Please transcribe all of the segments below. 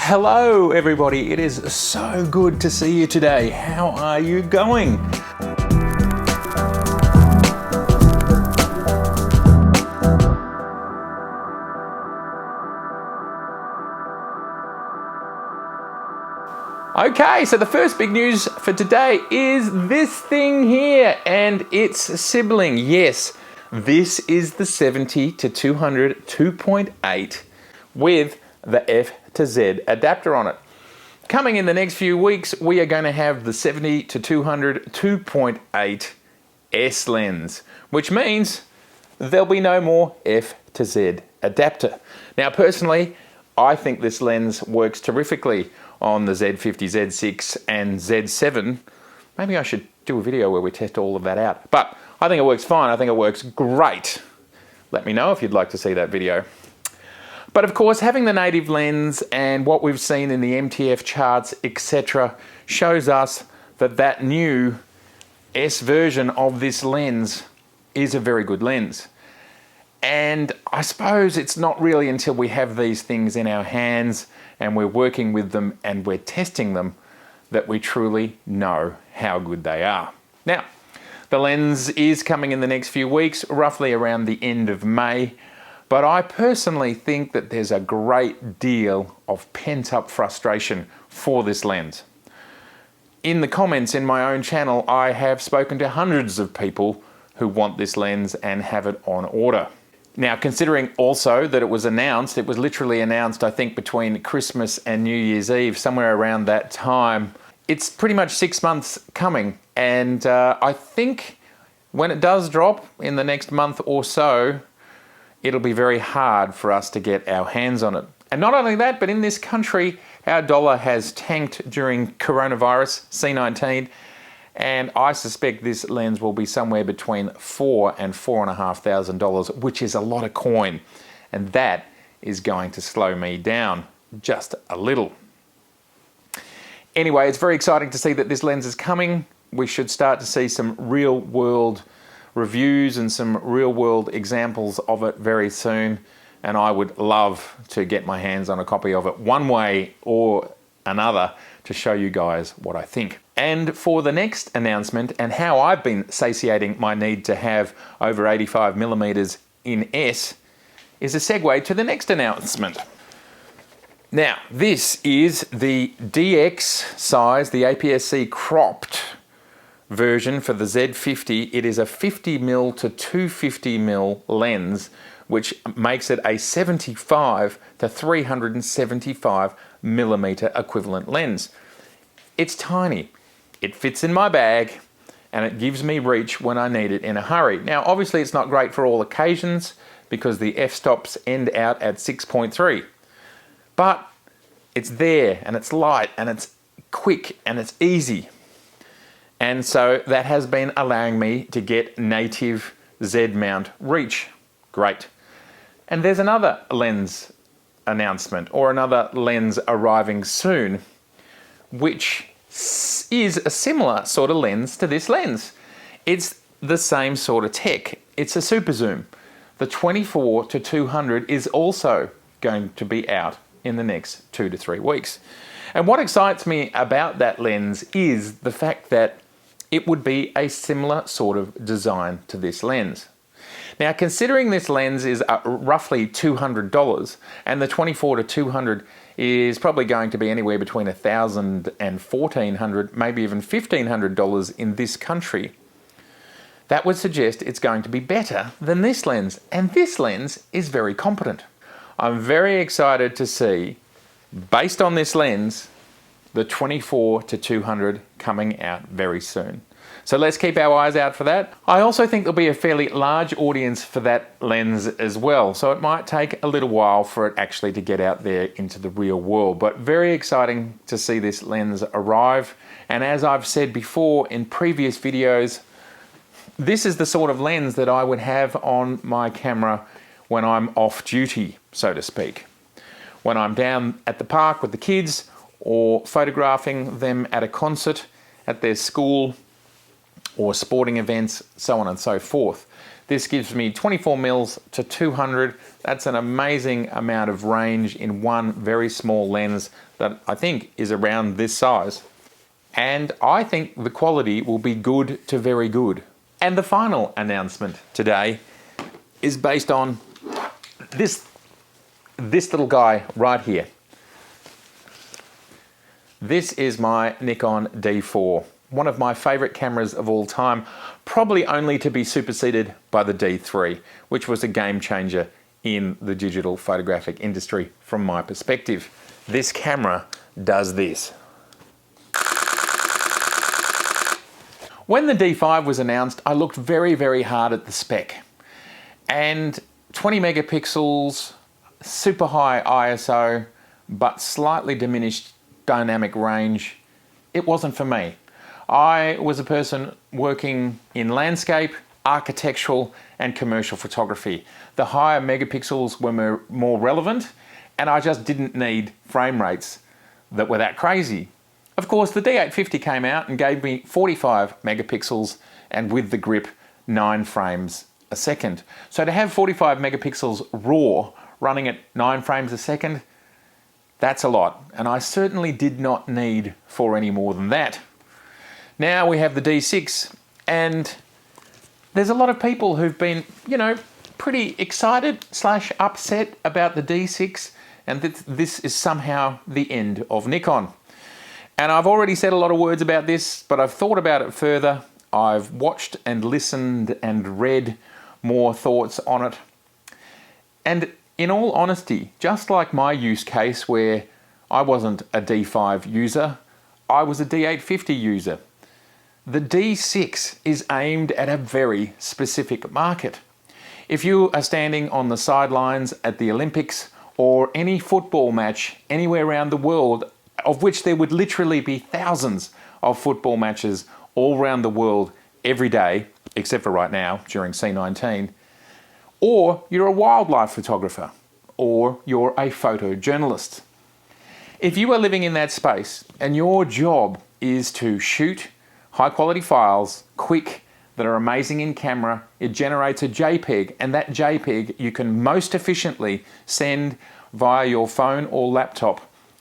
Hello everybody, it is so good to see you today. How are you going? Okay, so the first big news for today is this thing here and its sibling. Yes, this is the 70 to 200 2.8 with the F to Z adapter on it. Coming in the next few weeks, we are going to have the 70 to 200 2.8 S lens, which means there'll be no more F to Z adapter. Now, personally, I think this lens works terrifically on the Z50, Z6 and Z7. Maybe I should do a video where we test all of that out. But I think it works fine. I think it works great. Let me know if you'd like to see that video. But of course, having the native lens and what we've seen in the MTF charts, etc., shows us that that new S version of this lens is a very good lens. And I suppose it's not really until we have these things in our hands and we're working with them and we're testing them that we truly know how good they are. Now, the lens is coming in the next few weeks, roughly around the end of May. But I personally think that there's a great deal of pent-up frustration for this lens. In the comments in my own channel, I have spoken to hundreds of people who want this lens and have it on order. Now, considering also that it was literally announced, I think, between Christmas and New Year's Eve, somewhere around that time, it's pretty much 6 months coming. And I think when it does drop in the next month or so, it'll be very hard for us to get our hands on it. And not only that, but in this country, our dollar has tanked during coronavirus, C19, and I suspect this lens will be somewhere between $4,000 and $4,500, which is a lot of coin. And that is going to slow me down just a little. Anyway, it's very exciting to see that this lens is coming. We should start to see some real world reviews and some real world examples of it very soon, and I would love to get my hands on a copy of it one way or another to show you guys what I think. And for the next announcement and how I've been satiating my need to have over 85mm in S is a segue to the next announcement. Now, this is the DX size, the APS-C cropped version for the Z50. It is a 50mm to 250mm lens, which makes it a 75 to 375mm equivalent lens. It's tiny, it fits in my bag, and it gives me reach when I need it in a hurry. Now, obviously it's not great for all occasions because the f-stops end out at 6.3, but it's there and it's light and it's quick and it's easy. And so that has been allowing me to get native Z mount reach. Great. And there's another lens announcement or another lens arriving soon, which is a similar sort of lens to this lens. It's the same sort of tech. It's a super zoom. The 24 to 200 is also going to be out in the next 2 to 3 weeks. And what excites me about that lens is the fact that it would be a similar sort of design to this lens. Now, considering this lens is roughly $200 and the 24 to 200 is probably going to be anywhere between $1,000 and $1,400, maybe even $1,500 in this country, that would suggest it's going to be better than this lens. And this lens is very competent. I'm very excited to see, based on this lens, the 24 to 200 coming out very soon. So let's keep our eyes out for that. I also think there'll be a fairly large audience for that lens as well. So it might take a little while for it actually to get out there into the real world, but very exciting to see this lens arrive. And as I've said before in previous videos, this is the sort of lens that I would have on my camera when I'm off duty, so to speak. When I'm down at the park with the kids, or photographing them at a concert, at their school, or sporting events, so on and so forth. This gives me 24 mils to 200. That's an amazing amount of range in one very small lens that I think is around this size. And I think the quality will be good to very good. And the final announcement today is based on this little guy right here. This is my Nikon D4, one of my favorite cameras of all time, probably only to be superseded by the D3, which was a game changer in the digital photographic industry from my perspective. This camera does this. When the D5 was announced, I looked very, very hard at the spec. And 20 megapixels, super high ISO, but slightly diminished dynamic range, it wasn't for me. I was a person working in landscape, architectural, and commercial photography. The higher megapixels were more relevant, and I just didn't need frame rates that were that crazy. Of course, the D850 came out and gave me 45 megapixels, and with the grip, 9 frames a second. So to have 45 megapixels raw running at 9 frames a second, that's a lot, and I certainly did not need for any more than that. Now we have the D6, and there's a lot of people who've been, pretty excited / upset about the D6, and this is somehow the end of Nikon. And I've already said a lot of words about this, but I've thought about it further. I've watched and listened and read more thoughts on it. And in all honesty, just like my use case where I wasn't a D5 user, I was a D850 user. The D6 is aimed at a very specific market. If you are standing on the sidelines at the Olympics or any football match anywhere around the world, of which there would literally be thousands of football matches all around the world every day, except for right now during C19, or you're a wildlife photographer, or you're a photojournalist. If you are living in that space and your job is to shoot high quality files, quick, that are amazing in camera, it generates a JPEG, and that JPEG you can most efficiently send via your phone or laptop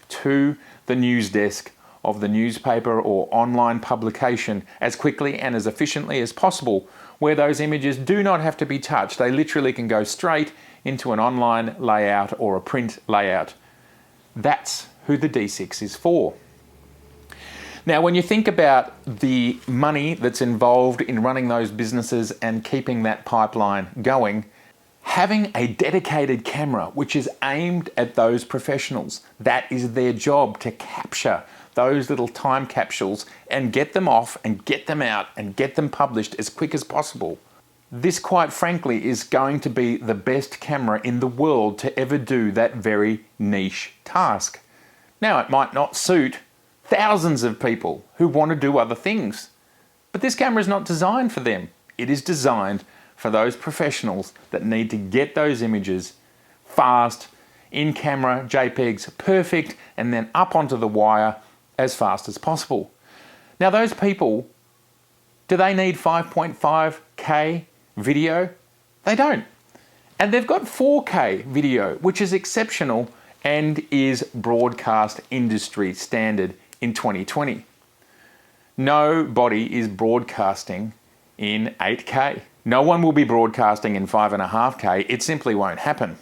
to the news desk of the newspaper or online publication as quickly and as efficiently as possible, where those images do not have to be touched. They literally can go straight into an online layout or a print layout. That's who the D6 is for. Now, when you think about the money that's involved in running those businesses and keeping that pipeline going, having a dedicated camera which is aimed at those professionals, that is their job, to capture those little time capsules and get them off and get them out and get them published as quick as possible. This, quite frankly, is going to be the best camera in the world to ever do that very niche task. Now, it might not suit thousands of people who want to do other things, but this camera is not designed for them. It is designed for those professionals that need to get those images fast, in camera, JPEGs, perfect, and then up onto the wire as fast as possible. Now, those people, do they need 5.5K video? They don't. And they've got 4K video, which is exceptional and is broadcast industry standard in 2020. Nobody is broadcasting in 8K. No one will be broadcasting in 5.5K. It simply won't happen.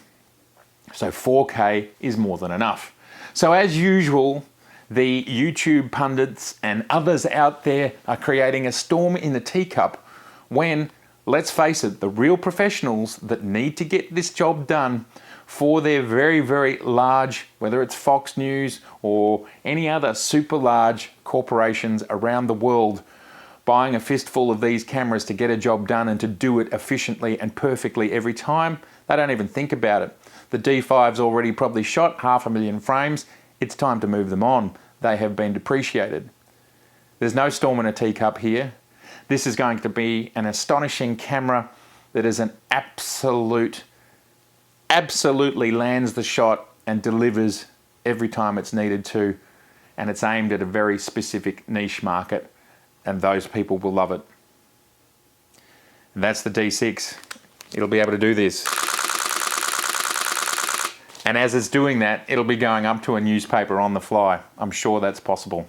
So 4K is more than enough. So as usual, the YouTube pundits and others out there are creating a storm in the teacup when, let's face it, the real professionals that need to get this job done for their very, very large, whether it's Fox News or any other super large corporations around the world, buying a fistful of these cameras to get a job done and to do it efficiently and perfectly every time, they don't even think about it. The D5's already probably shot 500,000 frames. It's time to move them on. They have been depreciated. There's no storm in a teacup here. This is going to be an astonishing camera that is an absolutely lands the shot and delivers every time it's needed to, and it's aimed at a very specific niche market, and those people will love it. And that's the D6. it'll be able to do this. And as it's doing that, it'll be going up to a newspaper on the fly. I'm sure that's possible.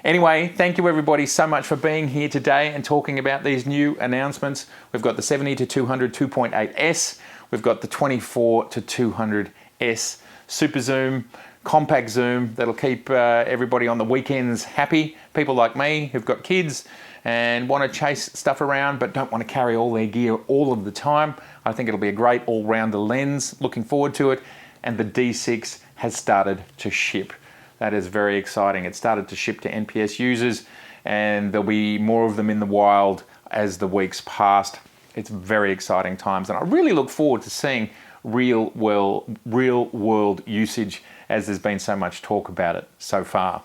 Anyway, thank you everybody so much for being here today and talking about these new announcements. We've got the 70 to 200 2.8S. We've got the 24 to 200S super zoom, compact zoom that'll keep everybody on the weekends happy. People like me who've got kids and want to chase stuff around but don't want to carry all their gear all of the time. I think it'll be a great all-rounder lens. Looking forward to it. And the D6 has started to ship. That is very exciting. It started to ship to NPS users and there'll be more of them in the wild as the weeks passed. It's very exciting times and I really look forward to seeing real world usage as there's been so much talk about it so far.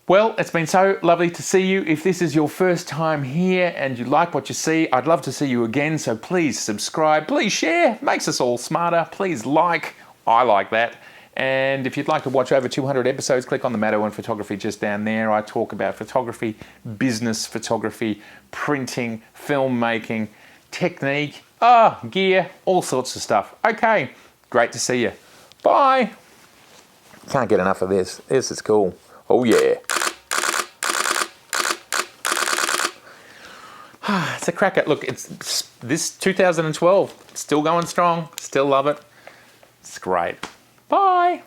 Well, it's been so lovely to see you. If this is your first time here and you like what you see, I'd love to see you again. So please subscribe, please share, makes us all smarter. Please like, I like that. And if you'd like to watch over 200 episodes, click on the Matto and Photography just down there. I talk about photography, business photography, printing, filmmaking, technique, gear, all sorts of stuff. Okay, great to see you. Bye. Can't get enough of this. This is cool. Oh yeah. It's a cracker. Look, it's this 2012. Still going strong. Still love it. It's great. Bye.